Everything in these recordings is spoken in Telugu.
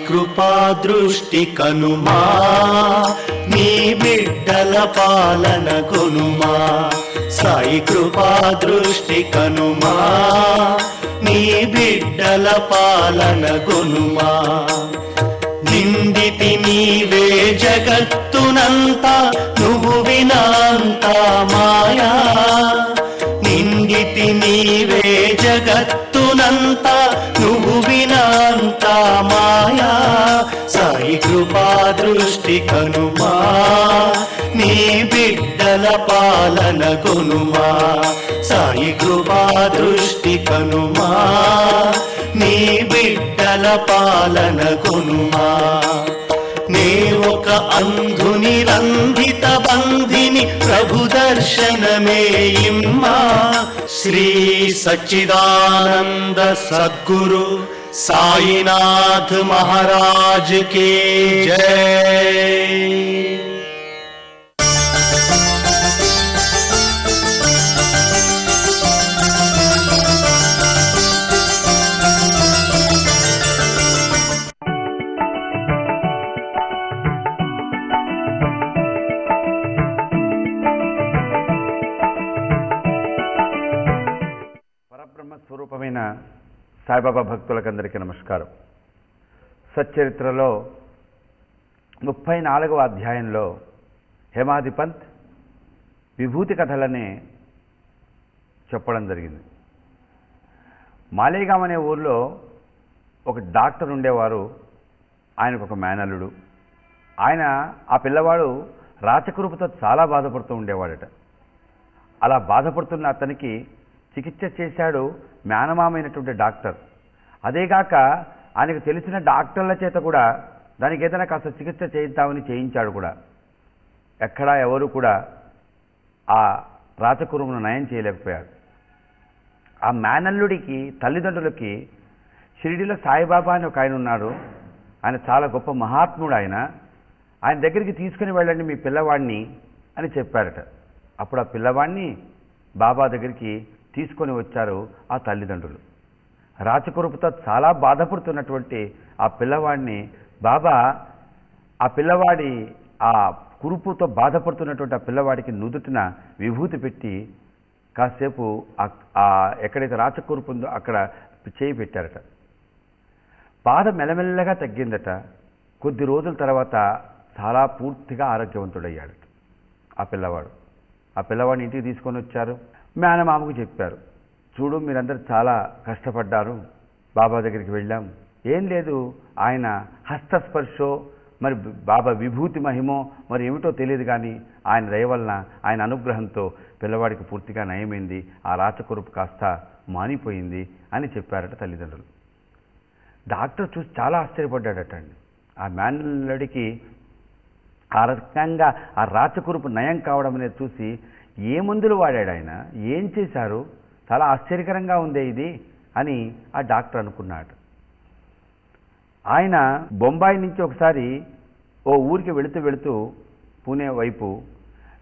కృపా దృష్టి కనుమా, నీ బిడ్డల పాలన కొనుమా. సాయి కృపా దృష్టి కనుమా, నీ బిడ్డల పాలన కొనుమా. నిందితి నీవే జగత్తునంతా, నువ్వు వినాంతా మాయా. నిందితి నీవే జగత్తునంతా, నువ్వు వినాంతా మాయా. సాయి కృపా దృష్టి కనుమా, నీ బిడ్డల పాలన కొనుమా. సాయి కృపా దృష్టి కనుమా, నీ బిడ్డల పాలన కొనుమా. నే ఒక అంధుని రంధిత బంధిని, ప్రభు దర్శనమే ఇమ్మా. శ్రీ సచ్చిదానంద సద్గురు సాయినాథ్ మహారాజ్ కే జై. స్వరూపమైన సాయిబాబా భక్తులకందరికీ నమస్కారం. సచ్చరిత్రలో 34వ అధ్యాయంలో హేమాది పంత్ విభూతి కథలనే చెప్పడం జరిగింది. మాలేగాం అనే ఊర్లో ఒక డాక్టర్ ఉండేవారు. ఆయనకు ఒక మేనల్లుడు. ఆ పిల్లవాడు రాచకురుపుతో చాలా బాధపడుతూ ఉండేవాడట. అలా బాధపడుతున్న అతనికి చికిత్స చేశాడు మేనమామైనటువంటి డాక్టర్. అదేగాక ఆయనకు తెలిసిన డాక్టర్ల చేత కూడా దానికి ఏదైనా కాస్త చికిత్స చేయిద్దామని చేయించాడు కూడా. ఎక్కడా ఎవరు కూడా ఆ రాచకురుమును నయం చేయలేకపోయారు. ఆ మేనల్లుడికి తల్లిదండ్రులకి షిరిడిలో సాయిబాబా అని ఒక ఆయన ఉన్నాడు. ఆయన చాలా గొప్ప మహాత్ముడు. ఆయన దగ్గరికి తీసుకుని వెళ్ళండి మీ పిల్లవాడిని అని చెప్పారట. అప్పుడు ఆ పిల్లవాడిని బాబా దగ్గరికి తీసుకొని వచ్చారు ఆ తల్లిదండ్రులు. రాచకురుపుతో చాలా బాధపడుతున్నటువంటి ఆ పిల్లవాడిని బాబా ఆ కురుపుతో బాధపడుతున్నటువంటి ఆ పిల్లవాడికి నుదుటిన విభూతి పెట్టి కాసేపు ఎక్కడైతే రాచకురుపు ఉందో అక్కడ చేయి పెట్టారట. బాధ మెల్లమెల్లగా తగ్గిందట. కొద్ది రోజుల తర్వాత చాలా పూర్తిగా ఆరోగ్యవంతుడయ్యాడట ఆ పిల్లవాడిని ఇంటికి తీసుకొని వచ్చారు. మేనమామకు చెప్పారు, చూడు మీరందరూ చాలా కష్టపడ్డారు, బాబా దగ్గరికి వెళ్ళాం. ఏం లేదు, ఆయన హస్తస్పర్శో మరి బాబా విభూతి మహిమో మరి ఏమిటో తెలియదు, కానీ ఆయన దయ వలన ఆయన అనుగ్రహంతో పిల్లవాడికి పూర్తిగా నయమైంది, ఆ రాచకురుపు కాస్త మానిపోయింది అని చెప్పారట తల్లిదండ్రులు. డాక్టర్ చూసి చాలా ఆశ్చర్యపడ్డాడట అండి. ఆ మేనల్లుడికి ఆ రకంగా ఆ రాచకురుపు నయం కావడం అనేది చూసి ఏ మందులు వాడాడు ఆయన, ఏం చేశారు, చాలా ఆశ్చర్యకరంగా ఉందే ఇది అని ఆ డాక్టర్ అనుకున్నాడు. ఆయన బొంబాయి నుంచి ఒకసారి ఓ ఊరికి వెళుతూ పూణే వైపు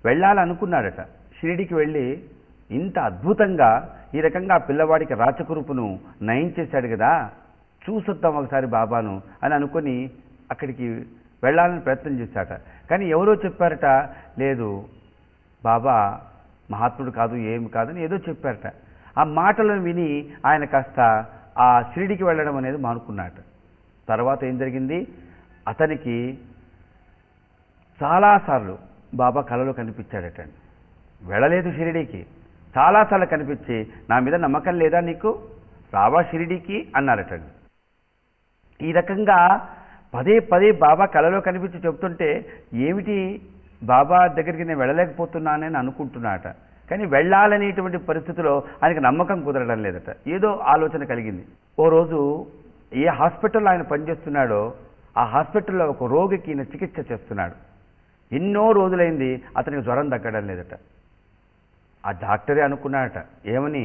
వెళ్ళాలనుకున్నాడట. షిరిడికి వెళ్ళి ఇంత అద్భుతంగా ఈ రకంగా పిల్లవాడికి రాచకురుపును నయం చేశాడు కదా, చూసొద్దాం ఒకసారి బాబాను అని అనుకొని అక్కడికి వెళ్ళాలని ప్రయత్నం చేశాట. కానీ ఎవరో చెప్పారట, లేదు బాబా మహాత్ముడు కాదు, ఏమి కాదని ఏదో చెప్పారట. ఆ మాటలను విని ఆయన కాస్త ఆ షిరిడికి వెళ్ళడం అనేది మానుకున్నాట. తర్వాత ఏం జరిగింది, అతనికి చాలాసార్లు బాబా కలలో కనిపించాడట. వెళ్ళలేదు షిరిడికి, చాలాసార్లు కనిపించి నా మీద నమ్మకం లేదా నీకు, రావా షిరిడికి అన్నారట. ఈ రకంగా పదే బాబా కలలో కనిపించి చెప్తుంటే ఏమిటి బాబా దగ్గరికి నేను వెళ్ళలేకపోతున్నానని అనుకుంటున్నాట. కానీ వెళ్ళాలనేటువంటి పరిస్థితిలో ఆయనకు నమ్మకం కుదరడం లేదట. ఏదో ఆలోచన కలిగింది. ఓ రోజు ఏ హాస్పిటల్లో ఆయన పనిచేస్తున్నాడో ఆ హాస్పిటల్లో ఒక రోగికి ఈయన చికిత్స చేస్తున్నాడు. ఎన్నో రోజులైంది అతనికి జ్వరం తగ్గడం లేదట. ఆ డాక్టరే అనుకున్నాడట, ఏమని,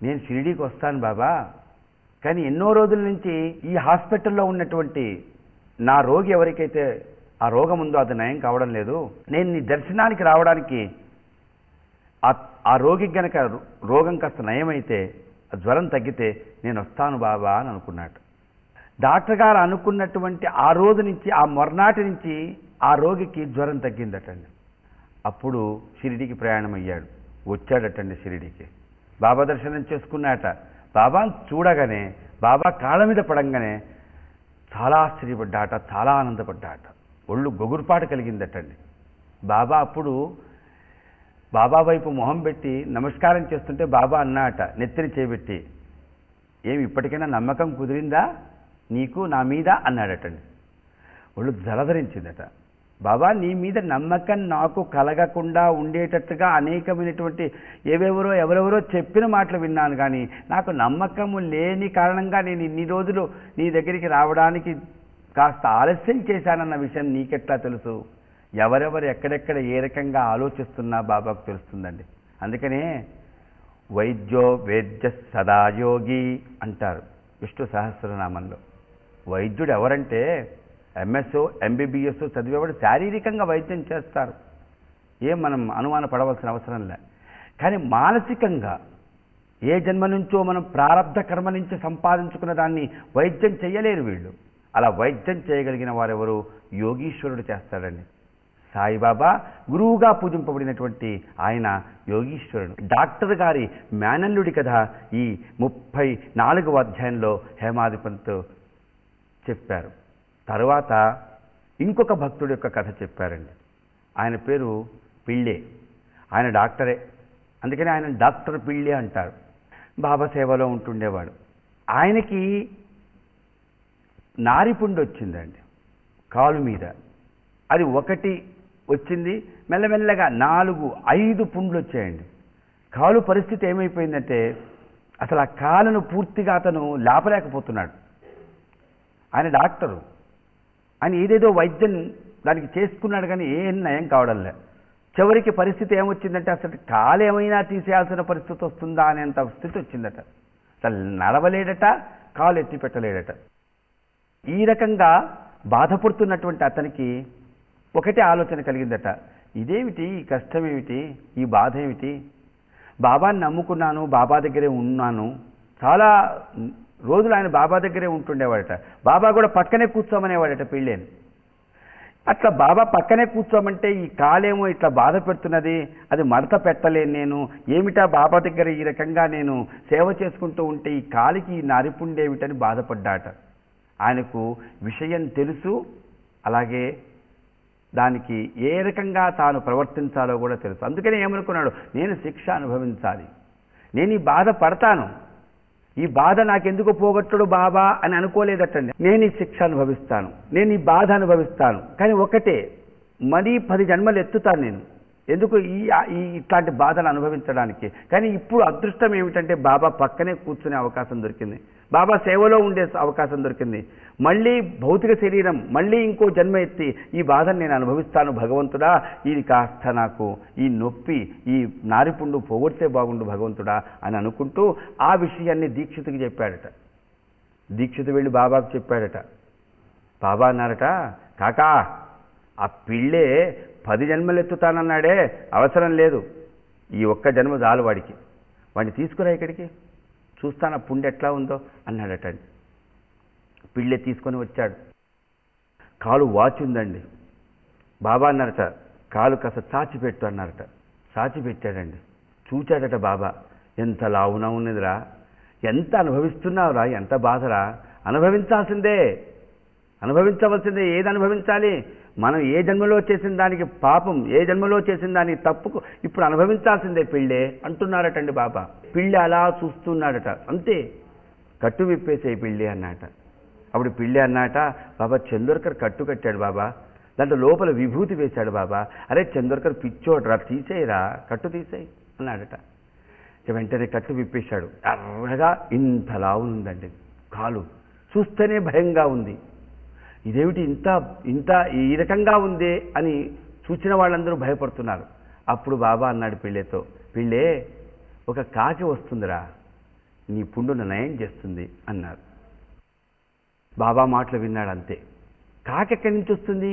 నేను షిరిడీకి వస్తాను బాబా, కానీ ఎన్నో రోజుల నుంచి ఈ హాస్పిటల్లో ఉన్నటువంటి నా రోగి ఎవరికైతే ఆ రోగం ఉందో అది నయం కావడం లేదు, నేను నీ దర్శనానికి రావడానికి ఆ రోగికి గనక రోగం కాస్త నయమైతే జ్వరం తగ్గితే నేను వస్తాను బాబా అని అనుకున్నాడు. డాక్టర్ గారు అనుకున్నటువంటి ఆ రోజు నుంచి, ఆ మర్నాటి నుంచి ఆ రోగికి జ్వరం తగ్గిందటండి. అప్పుడు షిరిడీకి ప్రయాణం అయ్యాడు. వచ్చాడటండి షిరిడీకి. బాబా దర్శనం చేసుకున్నాట. బాబాను చూడగానే, బాబా కాళ్ళ మీద పడంగానే చాలా ఆశ్చర్యపడ్డాట, చాలా ఆనందపడ్డాట. ఒళ్ళు గొగురుపాటు కలిగిందటండి. బాబా అప్పుడు బాబా వైపు మొహం పెట్టి నమస్కారం చేస్తుంటే బాబా అన్నాట నెత్తిని చేపెట్టి, ఏమి ఇప్పటికైనా నమ్మకం కుదిరిందా నీకు నా మీద అన్నాడటండి. ఒళ్ళు జలధరించిందట. బాబా, నీ మీద నమ్మకం నాకు కలగకుండా ఉండేటట్టుగా అనేకమైనటువంటి ఎవరెవరో చెప్పిన మాటలు విన్నాను, కానీ నాకు నమ్మకము లేని కారణంగా నేను ఇన్ని రోజులు నీ దగ్గరికి రావడానికి కాస్త ఆలస్యం చేశానన్న విషయం నీకెట్లా తెలుసు? ఎవరెవరు ఎక్కడెక్కడ ఏ రకంగా ఆలోచిస్తున్నా బాబాకు తెలుస్తుందండి. అందుకనే వైద్యో వేద్య సదాయోగి అంటారు విష్ణు సహస్రనామంలో. వైద్యుడు ఎవరంటే ఎంఎస్ ఎంబీబీఎస్ చదివేవాడు శారీరకంగా వైద్యం చేస్తారు, ఏం మనం అనుమాన పడవలసిన అవసరం లే. కానీ మానసికంగా ఏ జన్మ నుంచో మనం ప్రారంధ కర్మ నుంచి సంపాదించుకున్న దాన్ని వైద్యం చేయలేరు వీళ్ళు. అలా వైద్యం చేయగలిగిన వారెవరు? యోగీశ్వరుడు చేస్తాడండి. సాయిబాబా గురువుగా పూజింపబడినటువంటి ఆయన యోగీశ్వరుడు. డాక్టర్ గారి మేనల్లుడి కథ ఈ 34వ అధ్యాయంలో హేమాధిపంత్ చెప్పారు. తరువాత ఇంకొక భక్తుడి యొక్క కథ చెప్పారండి. ఆయన పేరు పిళ్ళే. ఆయన డాక్టరే, అందుకని ఆయన డాక్టర్ పిళ్ళే అంటారు. బాబా సేవలో ఉంటుండేవాడు. ఆయనకి నారిపుండు వచ్చిందండి కాలు మీద. అది ఒకటి వచ్చింది, మెల్లమెల్లగా 4-5 పుండ్లు వచ్చాయండి. కాలు పరిస్థితి ఏమైపోయిందంటే అసలు ఆ కాలును పూర్తిగా అతను లేపలేకపోతున్నాడు. ఆయన డాక్టరు, ఆయన ఏదేదో వైద్యం దానికి చేసుకున్నాడు, కానీ ఏం నయం కావడంలే. చివరికి పరిస్థితి ఏమొచ్చిందంటే అసలు కాలు ఏమైనా తీసేయాల్సిన పరిస్థితి వస్తుందా అనేంత స్థితి వచ్చిందట. అసలు నడవలేడట, కాలు ఎత్తి పెట్టలేడట. ఈ రకంగా బాధపడుతున్నటువంటి అతనికి ఒకటే ఆలోచన కలిగిందట, ఇదేమిటి, ఈ కష్టం ఏమిటి, ఈ బాధ ఏమిటి? బాబాని నమ్ముకున్నాను, బాబా దగ్గరే ఉన్నాను, చాలా రోజులు ఆయన బాబా దగ్గరే ఉంటుండేవాడట. బాబా కూడా పక్కనే కూర్చోమనేవాడట పిళ్ళేని. అట్లా బాబా పక్కనే కూర్చోమంటే ఈ కాలేమో ఇట్లా బాధ పెడుతున్నది, అది మడత పెట్టలేను నేను, ఏమిటా బాబా దగ్గర ఈ రకంగా నేను సేవ చేసుకుంటూ ఉంటే ఈ కాలికి ఈ నారిపుండేమిటని బాధపడ్డాట. ఆయనకు విషయం తెలుసు, అలాగే దానికి ఏ రకంగా తాను ప్రవర్తించాలో కూడా తెలుసు. అందుకని ఏమనుకున్నాడు, నేను శిక్ష అనుభవించాలి, నేను ఈ బాధ పడతాను, ఈ బాధ నాకెందుకు పోగొట్టడు బాబా అని అనుకోలేదటండి. నేను ఈ శిక్ష అనుభవిస్తాను, నేను ఈ బాధ అనుభవిస్తాను, కానీ ఒకటే, మరీ 10 జన్మలు ఎత్తుతాను నేను, ఎందుకు ఈ ఇట్లాంటి బాధను అనుభవించడానికి. కానీ ఇప్పుడు అదృష్టం ఏమిటంటే బాబా పక్కనే కూర్చునే అవకాశం దొరికింది, బాబా సేవలో ఉండే అవకాశం దొరికింది. మళ్ళీ భౌతిక శరీరం, మళ్ళీ ఇంకో జన్మ ఎత్తి ఈ బాధను నేను అనుభవిస్తాను భగవంతుడా, ఇది కాస్త నాకు ఈ నొప్పి, ఈ నారిపుండు పోగొడితే బాగుండు భగవంతుడా అని అనుకుంటూ ఆ విషయాన్ని దీక్షితుకి చెప్పాడట. దీక్షితు వెళ్ళి బాబాకు చెప్పాడట. బాబా అన్నారట, కాకా ఆ పిళ్ళే 10 జన్మలు ఎత్తుతానన్నాడే, అవసరం లేదు, ఈ ఒక్క జన్మ చాలు వాడికి, వాడిని తీసుకురా ఇక్కడికి, చూస్తాను ఆ పుండు ఎట్లా ఉందో అన్నాడట. పిళ్ళే తీసుకొని వచ్చాడు. కాలు వాచి ఉందండి. బాబా అన్నారట, కాలు కాస్త చాచిపెట్టు అన్నారట. చాచిపెట్టాడండి. చూచాడట బాబా, ఎంత లావునా ఉన్నదిరా, ఎంత అనుభవిస్తున్నావురా, ఎంత బాధరా, అనుభవించాల్సిందే, అనుభవించవలసిందే. ఏది అనుభవించాలి? మనం ఏ జన్మలో చేసిన దానికి పాపం, ఏ జన్మలో చేసిన దానికి తప్పుకు ఇప్పుడు అనుభవించాల్సిందే పిళ్ళే అంటున్నారటండి బాబా. పిళ్ళి అలా చూస్తున్నాడట. అంతే, కట్టు విప్పేసే పిళ్ళి అన్నట. అప్పుడు పిళ్ళి అన్నట, బాబా చందోర్కర్ కట్టు కట్టాడు బాబా, దాంట్లో లోపల విభూతి వేశాడు బాబా. అరే చందోర్కర్ పిచ్చోడ్రా, తీసేయరా, కట్టు తీసేయి అన్నాడట. వెంటనే కట్టు విప్పేశాడు. ఎర్రగా ఇంతలా ఉందండి కాలు, చూస్తేనే భయంగా ఉంది. ఇదేమిటి ఇంత ఇంత ఈ రకంగా ఉందే అని చూసిన వాళ్ళందరూ భయపడుతున్నారు. అప్పుడు బాబా అన్నాడు పిళ్ళేతో, పిళ్ళే ఒక కాకి వస్తుందిరా, నీ పుండును నయం చేస్తుంది అన్నారు. బాబా మాటలు విన్నాడు అంతే. కాకి ఎక్కడి నుంచి వస్తుంది,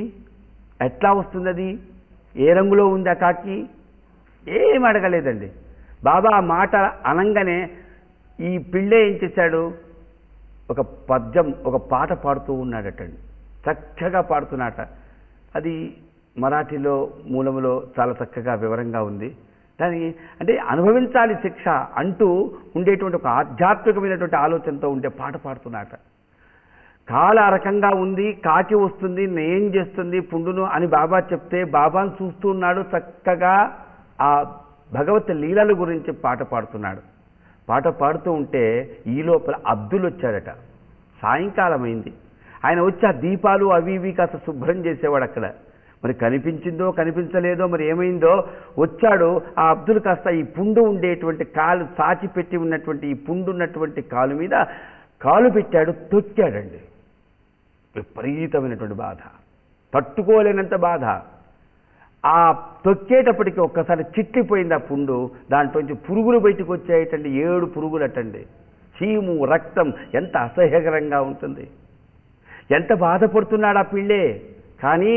ఎట్లా వస్తుంది, అది ఏ రంగులో ఉంది ఆ కాకి, ఏం అడగలేదండి. బాబా ఆ మాట అనంగానే ఈ పిళ్ళే ఏం చేశాడు, ఒక పద్యం, ఒక పాట పాడుతూ ఉన్నాడటండి. చక్కగా పాడుతున్నాట. అది మరాఠీలో మూలములో చాలా చక్కగా వివరంగా ఉంది. దాని అంటే అనుభవించాలి శిక్ష అంటూ ఉండేటువంటి ఒక ఆధ్యాత్మికమైనటువంటి ఆలోచనతో ఉండే పాట పాడుతున్నాట. కాల ఆ రకంగా ఉంది, కాకి వస్తుంది, నేం చేస్తుంది పుండును అని బాబా చెప్తే బాబాను చూస్తూ ఉన్నాడు. చక్కగా ఆ భగవత్ లీలల గురించి పాట పాడుతున్నాడు. పాట పాడుతూ ఉంటే ఈ లోపల అబ్దుల్ వచ్చాడట. సాయంకాలం అయింది. ఆయన వచ్చి ఆ దీపాలు అవి ఇవి కాస్త శుభ్రం చేసేవాడు అక్కడ. మరి కనిపించిందో కనిపించలేదో మరి ఏమైందో, వచ్చాడు. ఆ అబ్దుల్ కాస్త ఈ పుండు ఉండేటువంటి కాలు చాచి పెట్టి ఉన్నటువంటి ఈ పుండు ఉన్నటువంటి కాలు మీద కాలు పెట్టాడు, తొక్కాడండి. విపరీతమైనటువంటి బాధ, తట్టుకోలేనంత బాధ. ఆ తొక్కేటప్పటికి ఒక్కసారి చిట్లిపోయింది ఆ పుండు. దాంట్లోంచి పురుగులు బయటకు వచ్చాయటండి. 7 పురుగులటండి. చీము, రక్తం. ఎంత అసహ్యకరంగా ఉంటుంది, ఎంత బాధపడుతున్నాడు ఆ పిల్లే. కానీ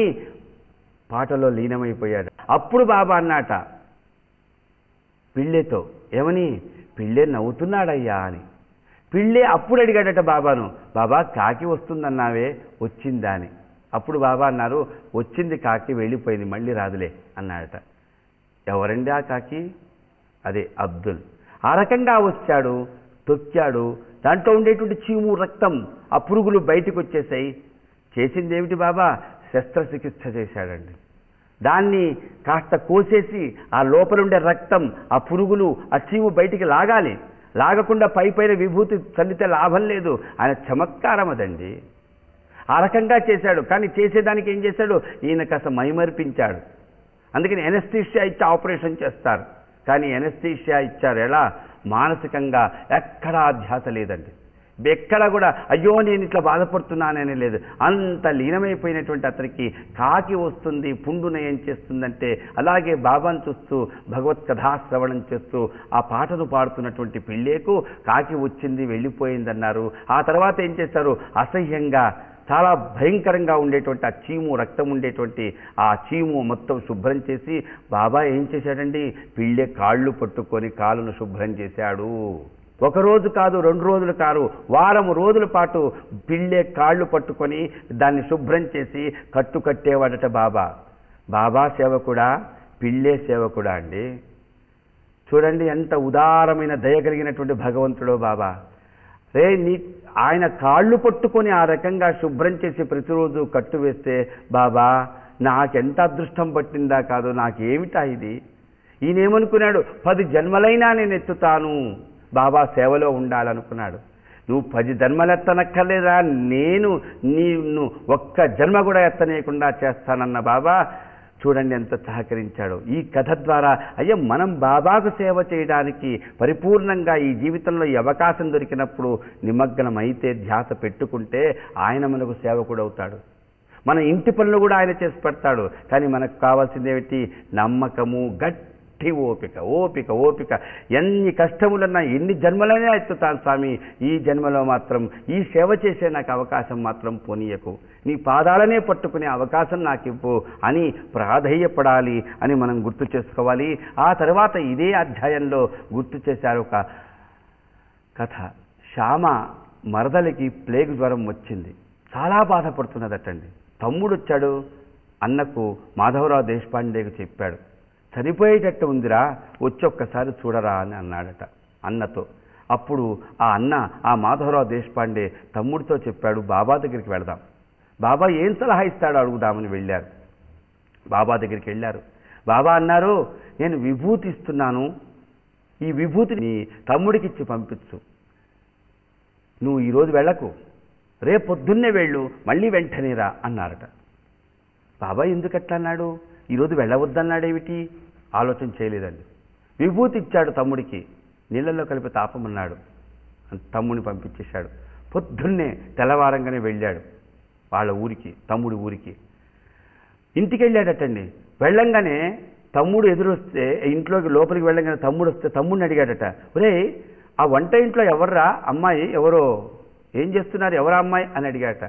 పాటలో లీనమైపోయాడు. అప్పుడు బాబా అన్నాట పిళ్ళేతో, ఏమని? పిళ్ళే నవ్వుతున్నాడయ్యా అని. పిళ్ళే అప్పుడు అడిగాడట బాబాను, బాబా కాకి వస్తుందన్నావే, వచ్చిందా అని. అప్పుడు బాబా అన్నారు, వచ్చింది కాకి, వెళ్ళిపోయింది, మళ్ళీ రాదులే అన్నాడట. ఎవరండి ఆ కాకి? అదే అబ్దుల్. ఆ రకంగా వచ్చాడు, తొక్కాడు. దాంట్లో ఉండేటువంటి చీము, రక్తం, ఆ పురుగులు బయటకు వచ్చేసాయి. చేసింది ఏమిటి బాబా? శస్త్రచికిత్స చేశాడండి. దాన్ని కాస్త కోసేసి ఆ లోపలుండే రక్తం, ఆ పురుగులు, ఆ చీము బయటికి లాగాలి. లాగకుండా పైపైన విభూతి చల్లితే లాభం లేదు. ఆయన చమత్కారం అదండి. ఆ రకంగా చేశాడు. కానీ చేసేదానికి ఏం చేశాడు? ఈయన కాస్త మైమర్పించాడు. అందుకని ఎనస్థీషియా ఇచ్చి ఆపరేషన్ చేస్తారు. కానీ ఎనస్థీషియా ఇచ్చారు ఎలా? మానసికంగా. ఎక్కడా ధ్యాస లేదండి. ఎక్కడ కూడా అయ్యో నేను ఇట్లా బాధపడుతున్నాననే లేదు. అంత లీనమైపోయినటువంటి అతనికి కాకి వస్తుంది, పుండు నయం చేస్తుందంటే, అలాగే బాబాను చూస్తూ భగవత్ కథాశ్రవణం చేస్తూ ఆ పాటను పాడుతున్నటువంటి పిల్లేకు కాకి వచ్చింది, వెళ్ళిపోయిందన్నారు. ఆ తర్వాత ఏం చేశారు? అసహ్యంగా, చాలా భయంకరంగా ఉండేటువంటి ఆ చీము, రక్తం ఉండేటువంటి ఆ చీము మొత్తం శుభ్రం చేసి బాబా ఏం చేశాడండి? పిల్లే కాళ్ళు పట్టుకొని కాళ్ళను శుభ్రం చేశాడు. 1 రోజు కాదు, 2 రోజులు కాదు, వారం రోజుల పాటు పిల్లే కాళ్ళు పట్టుకొని దాన్ని శుభ్రం చేసి కట్టేవాడట బాబా. బాబా సేవకుడా, పిల్లే సేవకుడా అండి. చూడండి ఎంత ఉదారమైన దయ కలిగినటువంటి భగవంతుడో బాబా. రే ఆయన కాళ్ళు పట్టుకొని ఆ రకంగా శుభ్రం చేసి ప్రతిరోజు కట్టు వేస్తే, బాబా నాకెంత అదృష్టం పట్టిందా కాదు, నాకేమిటా ఇది? ఈయనేమనుకున్నాడు? 10 జన్మలైనా నేను ఎత్తుతాను, బాబా సేవలో ఉండాలనుకున్నాడు. నువ్వు 10 జన్మలు ఎత్తనక్కర్లేదా, నేను నిన్ను 1 జన్మ కూడా ఎత్తనేయకుండా చేస్తానన్న బాబా. చూడండి ఎంత సహకరించాడు. ఈ కథ ద్వారా అయ్యో మనం బాబాకు సేవ చేయడానికి పరిపూర్ణంగా ఈ జీవితంలో ఈ అవకాశం దొరికినప్పుడు నిమగ్నమైతే, ధ్యాస పెట్టుకుంటే ఆయన మనకు సేవకుడు అవుతాడు. మన ఇంటి పనులు కూడా ఆయన చేసి పెడతాడు. కానీ మనకు కావాల్సింది ఏమిటి? నమ్మకము, గట్టి ఓపిక. ఓపిక ఓపిక. ఎన్ని కష్టములన్నా, ఎన్ని జన్మలైనా ఎత్తుతాను స్వామి, ఈ జన్మలో మాత్రం ఈ సేవ చేసే నాకు అవకాశం మాత్రం పోనీయకు, నీ పాదాలనే పట్టుకునే అవకాశం నాకు ఇవ్వు అని ప్రాధేయపడాలి అని మనం గుర్తు చేసుకోవాలి. ఆ తర్వాత ఇదే అధ్యాయంలో గుర్తు చేశారు ఒక కథ. శ్యామ మరదలికి ప్లేగ్ జ్వరం వచ్చింది, చాలా బాధపడుతున్నదటండి. తమ్ముడు వచ్చాడు, అన్నకు మాధవరావు దేశపాండేకి చెప్పాడు, చనిపోయేటట్టు ఉందిరా, వచ్చి ఒక్కసారి చూడరా అని అన్నాడట అన్నతో. అప్పుడు ఆ అన్న, ఆ మాధవరావు దేశపాండే తమ్ముడితో చెప్పాడు, బాబా దగ్గరికి వెళదాం, బాబా ఏం సలహా ఇస్తాడో అడుగుదామని వెళ్ళారు. బాబా దగ్గరికి వెళ్ళారు. బాబా అన్నారు, నేను విభూతి ఇస్తున్నాను, ఈ విభూతిని తమ్ముడికి ఇచ్చి పంపించు, నువ్వు ఈరోజు వెళ్ళకు, రేపు పొద్దున్నే వెళ్ళు, మళ్ళీ వెంటనే రా అన్నారట. బాబా ఎందుకట్లా అన్నాడు? ఈరోజు వెళ్ళవద్దన్నాడేమిటి? ఆలోచన చేయలేదండి. విభూతి ఇచ్చాడు తమ్ముడికి, నీళ్ళల్లో కలిపి తాపమన్నాడు, తమ్ముడిని పంపించేశాడు. పొద్దున్నే తెల్లవారంగానే వెళ్ళాడు వాళ్ళ ఊరికి, తమ్ముడి ఊరికి. ఇంటికి వెళ్ళాడటండి. వెళ్ళంగానే తమ్ముడు ఎదురొస్తే, ఇంట్లోకి లోపలికి వెళ్ళంగానే తమ్ముడు వస్తే తమ్ముడిని అడిగాడట, ఒరే ఆ వంట ఇంట్లో ఎవర్రా అమ్మాయి, ఎవరో ఏం చేస్తున్నారు, ఎవరా అమ్మాయి అని అడిగాట.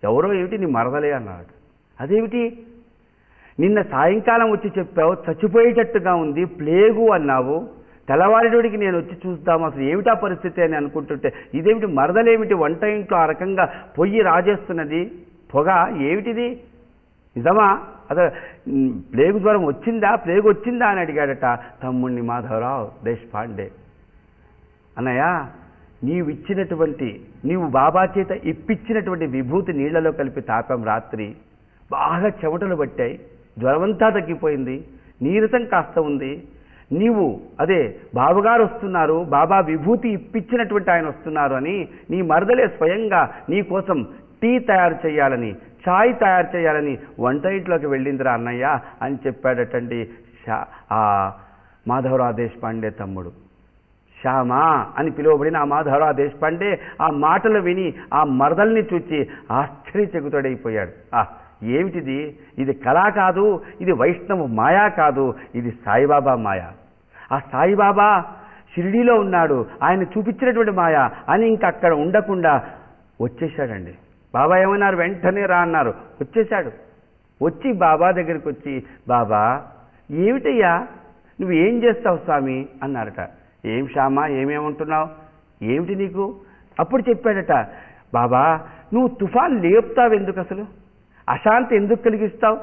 ఎవరో ఏమిటి, నీ మరదలే అన్నాడు. అదేమిటి, నిన్న సాయంకాలం వచ్చి చెప్పావు, చచ్చిపోయేటట్టుగా ఉంది, ప్లేగు అన్నావు, తెల్లవారినోడికి నేను వచ్చి చూస్తాము అసలు ఏమిటా పరిస్థితి అని అనుకుంటుంటే ఇదేమిటి మరదలేమిటి వంట ఇంట్లో ఆ రకంగా పొయ్యి రాజేస్తున్నది, పొగ ఏమిటిది, నిజమా అసలు ప్లేగు జ్వరం వచ్చిందా, ప్లేగు వచ్చిందా అని అడిగాడట తమ్ముణ్ణి మాధవరావు దేశపాండే. అన్నయ్య, నీవు బాబా చేత ఇప్పించినటువంటి విభూతి నీళ్లలో కలిపి తాపాం రాత్రి, బాగా చెమటలు పట్టాయి, జ్వరమంతా తగ్గిపోయింది, నీరసం కాస్త ఉంది. నీవు అదే బాబుగారు వస్తున్నారు, బాబా విభూతి ఇప్పించినటువంటి ఆయన వస్తున్నారు అని నీ మరదలే స్వయంగా నీ కోసం టీ తయారు చేయాలని, ఛాయ్ తయారు చేయాలని వంట ఇంట్లోకి వెళ్ళిందిరా అన్నయ్య అని చెప్పాడటండి మాధవరావు దేశపాండే తమ్ముడు. శ్యామా అని పిలువబడిన ఆ మాధవరావు దేశపాండే ఆ మాటలు విని ఆ మరదల్ని చూచి ఆశ్చర్యచకితుడైపోయాడు. ఏమిటిది, ఇది కళ కాదు, ఇది వైష్ణవ మాయా కాదు, ఇది సాయిబాబా మాయ. ఆ సాయిబాబా షిరిడీలో ఉన్నాడు, ఆయన చూపించినటువంటి మాయ అని ఇంక అక్కడ ఉండకుండా వచ్చేసాడండి. బాబా ఏమన్నారు, వెంటనే రా అన్నారు, వచ్చేశాడు. వచ్చి బాబా దగ్గరికి వచ్చి, బాబా ఏమిటయ్యా నువ్వు ఏం చేస్తావు స్వామి అన్నారట. ఏం శ్యామా ఏమేమంటున్నావు, ఏమిటి నీకు? అప్పుడు చెప్పాడట, బాబా నువ్వు తుఫాన్ లేపుతావు ఎందుకు, అసలు అశాంతి ఎందుకు కలిగిస్తావు,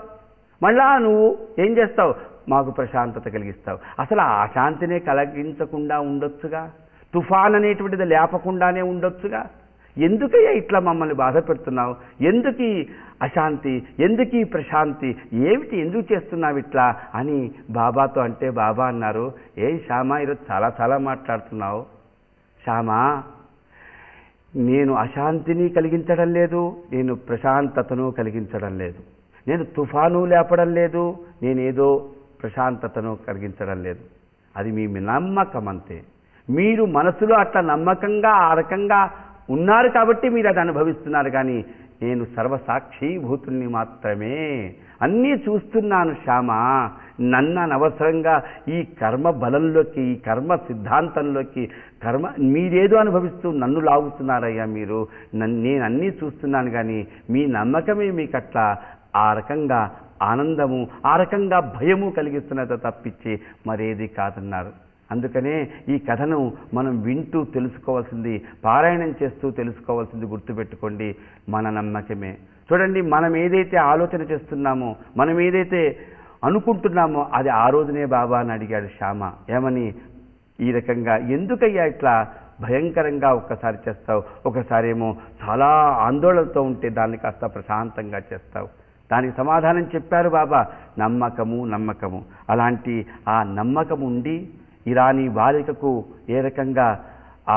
మళ్ళా నువ్వు ఏం చేస్తావు, మాకు ప్రశాంతత కలిగిస్తావు. అసలు ఆ అశాంతినే కలిగించకుండా ఉండొచ్చుగా, తుఫాన్ అనేటువంటిది లేపకుండానే ఉండొచ్చుగా, ఎందుకయ్యా ఇట్లా మమ్మల్ని బాధ పెడుతున్నావు, ఎందుకు ఈ అశాంతి, ఎందుకు ఈ ప్రశాంతి, ఏమిటి, ఎందుకు చేస్తున్నావు ఇట్లా అని బాబాతో అంటే బాబా అన్నారు, ఏం శ్యామా ఈరోజు చాలా చాలా మాట్లాడుతున్నావు. శ్యామా నేను అశాంతిని కలిగించడం లేదు, నేను ప్రశాంతతను కలిగించడం లేదు, నేను తుఫాను లేపడం లేదు, నేనేదో ప్రశాంతతను కలిగించడం లేదు. అది మీ నమ్మకం అంతే. మీరు మనసులో అట్లా నమ్మకంగా ఆ రకంగా ఉన్నారు కాబట్టి మీరు అది అనుభవిస్తున్నారు. కానీ నేను సర్వసాక్షీభూతుల్ని మాత్రమే, అన్నీ చూస్తున్నాను శ్యామా. నన్ను అనవసరంగా ఈ కర్మ బలంలోకి, ఈ కర్మ సిద్ధాంతంలోకి, మీరేదో అనుభవిస్తూ నన్ను లాగుతున్నారయ్యా మీరు. నేను అన్నీ చూస్తున్నాను కానీ మీ నమ్మకమే మీకు అట్లా ఆ రకంగా ఆనందము, ఆ రకంగా భయము కలిగిస్తున్నదో తప్పించి మరేది కాదన్నారు. అందుకనే ఈ కథను మనం వింటూ తెలుసుకోవాల్సింది, పారాయణం చేస్తూ తెలుసుకోవాల్సింది గుర్తుపెట్టుకోండి, మన నమ్మకమే. చూడండి, మనం ఏదైతే ఆలోచన చేస్తున్నామో, మనం ఏదైతే అనుకుంటున్నామో అది ఆ రోజునే బాబా అని అడిగాడు శ్యామ. ఏమని, ఈ రకంగా ఎందుకయ్యా ఇట్లా భయంకరంగా ఒక్కసారి చేస్తావు, ఒకసారి ఏమో చాలా ఆందోళనతో ఉంటే దాన్ని కాస్త ప్రశాంతంగా చేస్తావు. దానికి సమాధానం చెప్పారు బాబా, నమ్మకము నమ్మకము. అలాంటి ఆ నమ్మకం ఉండి ఇరానీ బాలికకు ఏ రకంగా ఆ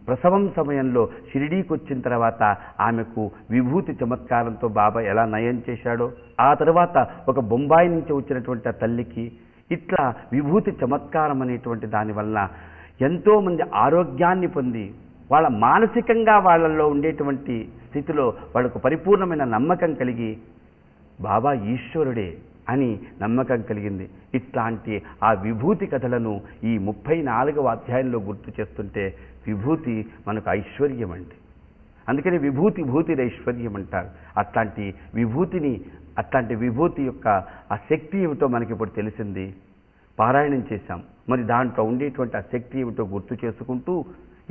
ప్రసవం సమయంలో షిరిడీకి వచ్చిన తర్వాత ఆమెకు విభూతి చమత్కారంతో బాబా ఎలా నయం చేశాడో, ఆ తర్వాత ఒక బొంబాయి నుంచి వచ్చినటువంటి ఆ తల్లికి ఇట్లా విభూతి చమత్కారం అనేటువంటి దానివల్ల ఎంతోమంది ఆరోగ్యాన్ని పొంది వాళ్ళ మానసికంగా వాళ్ళల్లో ఉండేటువంటి స్థితిలో వాళ్ళకు పరిపూర్ణమైన నమ్మకం కలిగి బాబా ఈశ్వరుడే అని నమ్మకం కలిగింది. ఇట్లాంటి ఆ విభూతి కథలను ఈ 34వ అధ్యాయంలో గుర్తు చేస్తుంటే విభూతి మనకు ఐశ్వర్యం అండి. అందుకని భూతి ఐశ్వర్యం అంటారు. అట్లాంటి విభూతి యొక్క ఆ శక్తి ఏమిటో మనకి ఇప్పుడు తెలిసింది, పారాయణం చేశాం. మరి దాంట్లో ఉండేటువంటి ఆ శక్తి ఏమిటో గుర్తు చేసుకుంటూ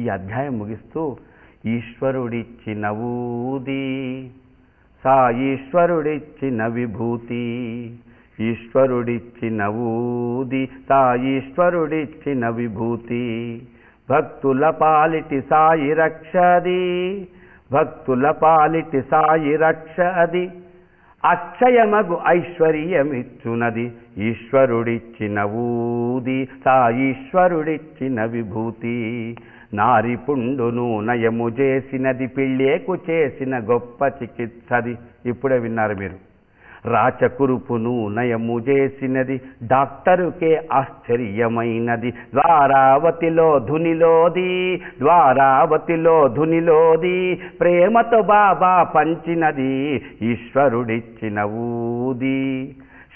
ఈ అధ్యాయం ముగిస్తూ, ఈశ్వరుడిచ్చిన ఊది ఈశ్వరుడిచ్చిన విభూతి, ఈశ్వరుడిచ్చిన ఊది ఈశ్వరుడిచ్చిన విభూతి, భక్తుల పాలిటి సాయి రక్షది, భక్తుల పాలిటి సాయి రక్షది, అక్షయమగు ఐశ్వర్యమిచ్చునది, ఈశ్వరుడిచ్చిన ఊది ఈశ్వరుడిచ్చిన విభూతి, నారిపుండును నయము చేసినది, పిళ్ళేకు చేసిన గొప్ప చికిత్సది. ఇప్పుడే విన్నారు మీరు. రాచకురుపును నయము చేసినది, డాక్టరుకే ఆశ్చర్యమైనది, ద్వారావతిలో ధునిలోది, ప్రేమతో బాబా పంచినది, ఈశ్వరుడిచ్చిన ఊది.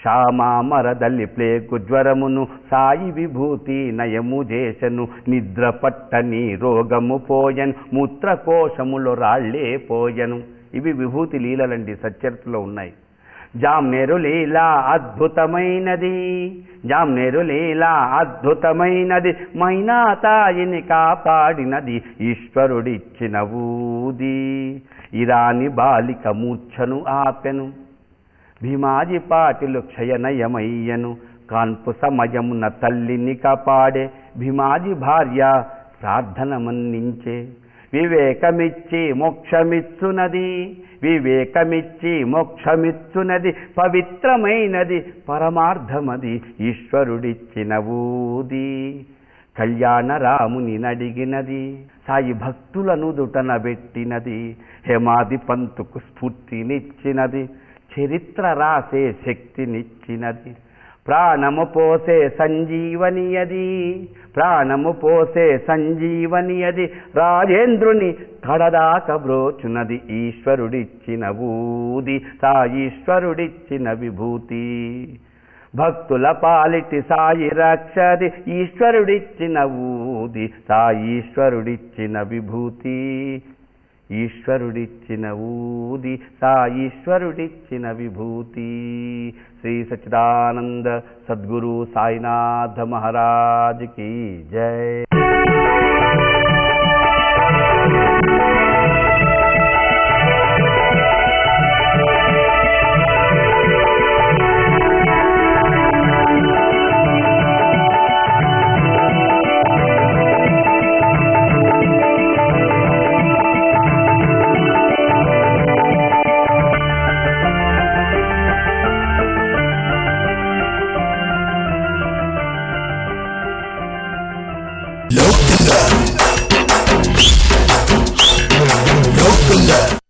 శ్యామా మరదల్లి ప్లేగు జ్వరమును సాయి విభూతి నయము చేసెను, నిద్ర పట్టని రోగము పోయెను, మూత్రకోశములో రాళ్లే పోయెను. ఇవి విభూతి లీలలండి, సచ్చరిత్రలో ఉన్నాయి. జామ్నేరు లీలా అద్భుతమైనది, జామ్నేరు లీలా అద్భుతమైనది, మైనాతాయిని కాపాడినది ఈశ్వరుడిచ్చిన ఊది. ఇరాని బాలిక మూర్ఛను ఆపెను, భీమాజీ పాటిలు క్షయనయమయ్యను. కాన్పు సమయమున తల్లిని కాపాడే భీమాజీ భార్య ప్రార్థన మన్నించే. వివేకమిచ్చి మోక్షమిచ్చునది, వివేకమిచ్చి మోక్షమిచ్చునది, పవిత్రమైనది పరమార్థమది ఈశ్వరుడిచ్చిన ఊది. కళ్యాణ రాముని నడిగినది, సాయి భక్తులను దుటనబెట్టినది, హేమాది పంతుకు స్ఫూర్తినిచ్చినది, చరిత్ర రాసే శక్తినిచ్చినది. ప్రాణము పోసే సంజీవనియది, ప్రాణము పోసే సంజీవనియది, రాజేంద్రుని కడదాక బ్రోచునది ఈశ్వరుడిచ్చిన ఊది, సాయీశ్వరుడిచ్చిన విభూతి. భక్తుల పాలిటి సాయి రక్షది ఈశ్వరుడిచ్చిన ఊది, సాయీశ్వరుడిచ్చిన విభూతి. ఈశ్వరుడిచ్చిన ఊది, సాయీశ్వరుడిచ్చిన విభూతి. శ్రీ సచ్చిదానంద సద్గురు సాయినాథ మహారాజ్ की जय. Local